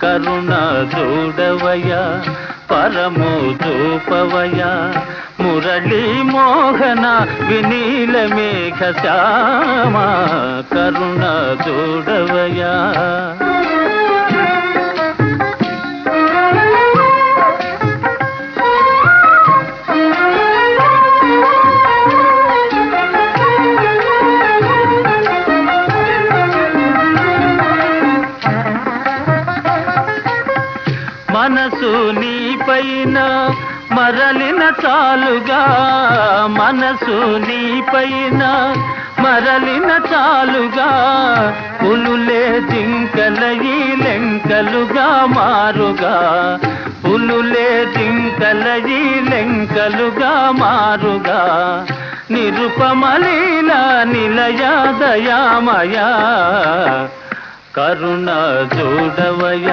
కరుణ చూడవయ పరము చూపవయ మురళీ మోహన వినీల మేఘ శ్యామ కరుణ చూడవయ. మనసు నీ పైన మరలిన చాలుగా, మనసు నీ పైన మరలిన చాలుగా, పులులే జింకలయి లెంకలుగా మారుగా, పులులే జింకలయి లెంకలుగా మారుగా, నిరుపమలీల నిలయ దయామయ కరుణ చూడవయ.